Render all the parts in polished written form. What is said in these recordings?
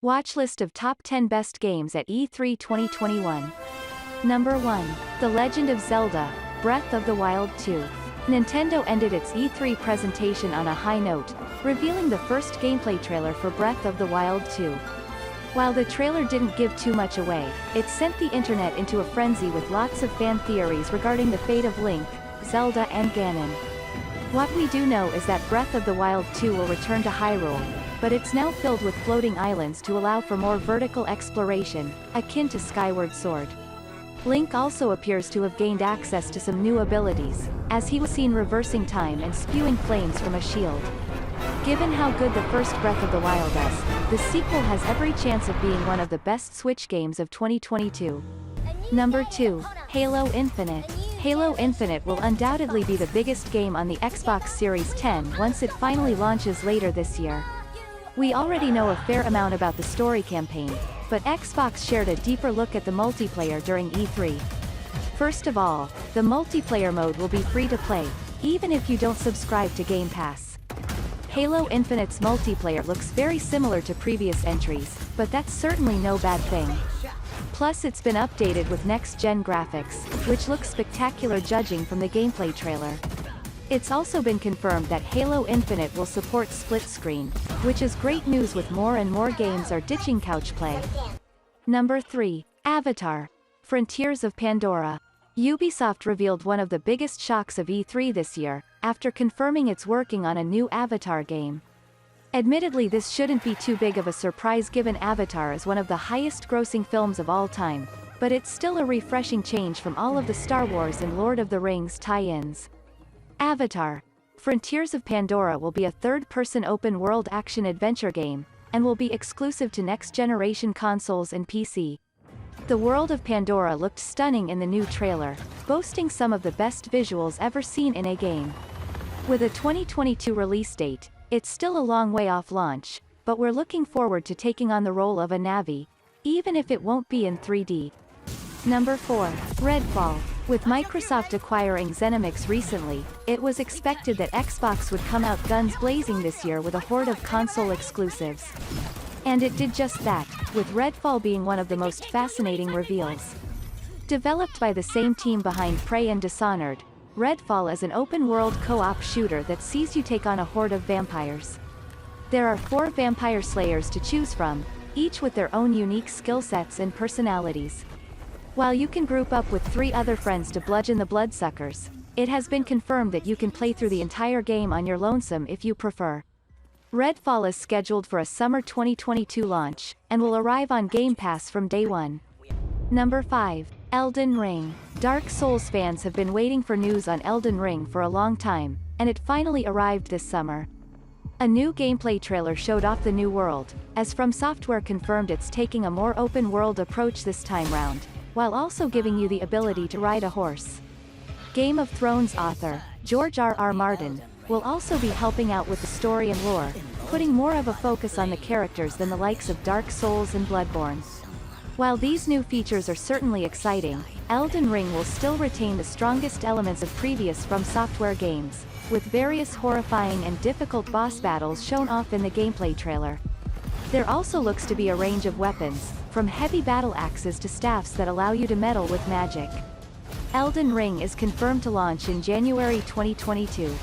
Watch list of top 10 best games at E3 2021. Number 1. The Legend of Zelda, Breath of the Wild 2. Nintendo ended its E3 presentation on a high note, revealing the first gameplay trailer for Breath of the Wild 2. While the trailer didn't give too much away, it sent the internet into a frenzy with lots of fan theories regarding the fate of Link, Zelda and Ganon. What we do know is that Breath of the Wild 2 will return to Hyrule, but it's now filled with floating islands to allow for more vertical exploration, akin to Skyward Sword. Link also appears to have gained access to some new abilities, as he was seen reversing time and spewing flames from a shield. Given how good the first Breath of the Wild is, the sequel has every chance of being one of the best Switch games of 2022. Number 2. Halo Infinite. Halo Infinite will undoubtedly be the biggest game on the Xbox Series X once it finally launches later this year. We already know a fair amount about the story campaign, but Xbox shared a deeper look at the multiplayer during E3. First of all, the multiplayer mode will be free to play, even if you don't subscribe to Game Pass. Halo Infinite's multiplayer looks very similar to previous entries, but that's certainly no bad thing. Plus it's been updated with next-gen graphics, which looks spectacular judging from the gameplay trailer. It's also been confirmed that Halo Infinite will support split screen, which is great news with more and more games are ditching couch play. Number 3. Avatar: Frontiers of Pandora. Ubisoft revealed one of the biggest shocks of E3 this year, after confirming it's working on a new Avatar game. Admittedly, this shouldn't be too big of a surprise given Avatar is one of the highest-grossing films of all time, but it's still a refreshing change from all of the Star Wars and Lord of the Rings tie-ins. Avatar: Frontiers of Pandora will be a third-person open-world action-adventure game, and will be exclusive to next-generation consoles and PC. The world of Pandora looked stunning in the new trailer, boasting some of the best visuals ever seen in a game. With a 2022 release date, it's still a long way off launch, but we're looking forward to taking on the role of a Na'vi, even if it won't be in 3D. Number 4. Redfall. With Microsoft acquiring ZeniMax recently, it was expected that Xbox would come out guns blazing this year with a horde of console exclusives. And it did just that, with Redfall being one of the most fascinating reveals. Developed by the same team behind Prey and Dishonored, Redfall is an open-world co-op shooter that sees you take on a horde of vampires. There are 4 vampire slayers to choose from, each with their own unique skill sets and personalities. While you can group up with 3 other friends to bludgeon the bloodsuckers, it has been confirmed that you can play through the entire game on your lonesome if you prefer. Redfall is scheduled for a summer 2022 launch, and will arrive on Game Pass from day 1. Number 5. Elden Ring. Dark Souls fans have been waiting for news on Elden Ring for a long time, and it finally arrived this summer. A new gameplay trailer showed off the new world, as From Software confirmed it's taking a more open-world approach this time round, while also giving you the ability to ride a horse. Game of Thrones author, George R.R. Martin, will also be helping out with the story and lore, putting more of a focus on the characters than the likes of Dark Souls and Bloodborne. While these new features are certainly exciting, Elden Ring will still retain the strongest elements of previous From Software games, with various horrifying and difficult boss battles shown off in the gameplay trailer. There also looks to be a range of weapons, from heavy battle axes to staffs that allow you to meddle with magic. Elden Ring is confirmed to launch in January 2022.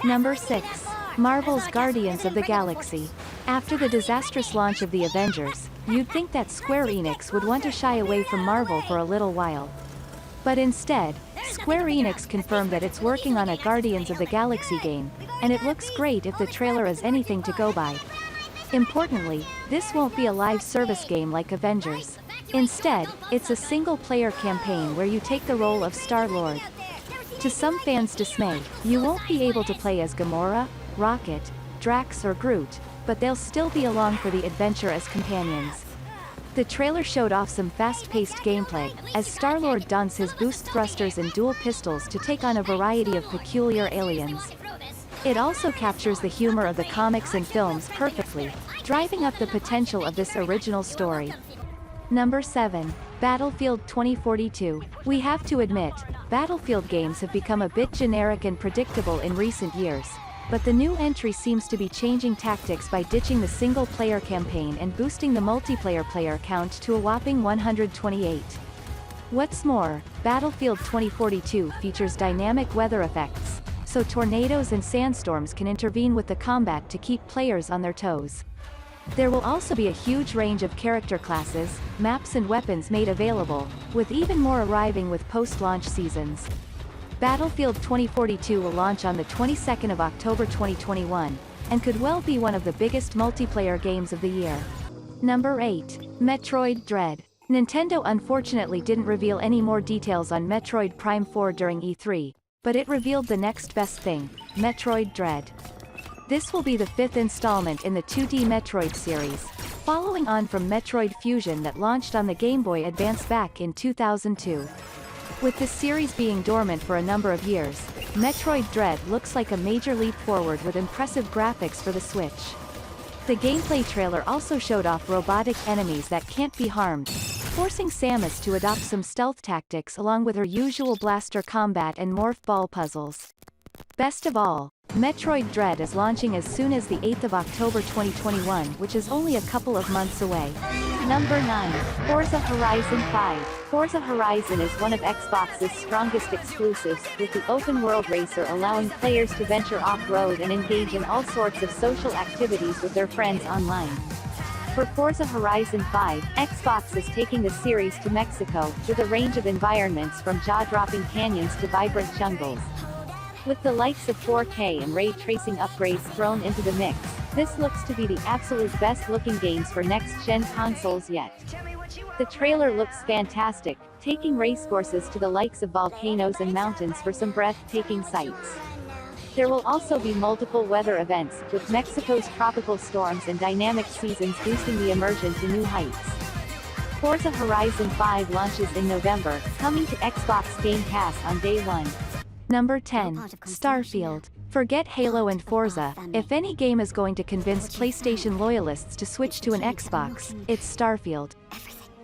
Number 6. Marvel's Guardians of the Galaxy. After the disastrous launch of the Avengers, you'd think that Square Enix would want to shy away from Marvel for a little while. But instead, Square Enix confirmed that it's working on a Guardians of the Galaxy game, and it looks great if the trailer is anything to go by. Importantly, this won't be a live service game like Avengers. Instead, it's a single-player campaign where you take the role of Star-Lord. To some fans' dismay, you won't be able to play as Gamora, Rocket, Drax or Groot, but they'll still be along for the adventure as companions. The trailer showed off some fast-paced gameplay, as Star-Lord dons his boost thrusters and dual pistols to take on a variety of peculiar aliens. It also captures the humor of the comics and films perfectly, driving up the potential of this original story. Number 7. Battlefield 2042. We have to admit, Battlefield games have become a bit generic and predictable in recent years, But the new entry seems to be changing tactics by ditching the single-player campaign and boosting the multiplayer player count to a whopping 128. What's more, Battlefield 2042 features dynamic weather effects, so tornadoes and sandstorms can intervene with the combat to keep players on their toes. There will also be a huge range of character classes, maps and weapons made available, with even more arriving with post-launch seasons. Battlefield 2042 will launch on the 22nd of October 2021, and could well be one of the biggest multiplayer games of the year. Number 8. Metroid Dread. Nintendo unfortunately didn't reveal any more details on Metroid Prime 4 during E3, but it revealed the next best thing, Metroid Dread. This will be the 5th installment in the 2D Metroid series, following on from Metroid Fusion that launched on the Game Boy Advance back in 2002. With this series being dormant for a number of years, Metroid Dread looks like a major leap forward with impressive graphics for the Switch. The gameplay trailer also showed off robotic enemies that can't be harmed, forcing Samus to adopt some stealth tactics along with her usual blaster combat and morph ball puzzles. Best of all, Metroid Dread is launching as soon as the 8th of October 2021, which is only a couple of months away. Number 9. Forza Horizon 5. Forza Horizon is one of Xbox's strongest exclusives, with the open-world racer allowing players to venture off-road and engage in all sorts of social activities with their friends online. For Forza Horizon 5, Xbox is taking the series to Mexico, with a range of environments from jaw-dropping canyons to vibrant jungles. With the likes of 4K and ray tracing upgrades thrown into the mix, this looks to be the absolute best-looking games for next-gen consoles yet. The trailer looks fantastic, taking racecourses to the likes of volcanoes and mountains for some breathtaking sights. There will also be multiple weather events, with Mexico's tropical storms and dynamic seasons boosting the immersion to new heights. Forza Horizon 5 launches in November, coming to Xbox Game Pass on day 1. Number 10. Starfield. Forget Halo and Forza, if any game is going to convince PlayStation loyalists to switch to an Xbox, it's Starfield.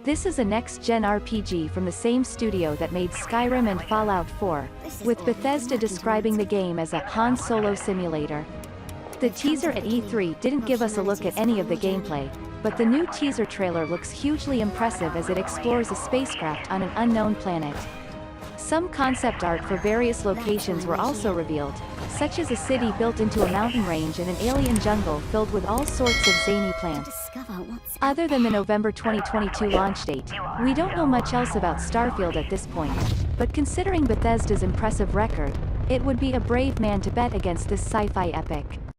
This is a next-gen RPG from the same studio that made Skyrim and Fallout 4, with Bethesda describing the game as a Han Solo simulator. The teaser at E3 didn't give us a look at any of the gameplay, but the new teaser trailer looks hugely impressive as it explores a spacecraft on an unknown planet. Some concept art for various locations were also revealed, such as a city built into a mountain range and an alien jungle filled with all sorts of zany plants. Other than the November 2022 launch date, we don't know much else about Starfield at this point, but considering Bethesda's impressive record, it would be a brave man to bet against this sci-fi epic.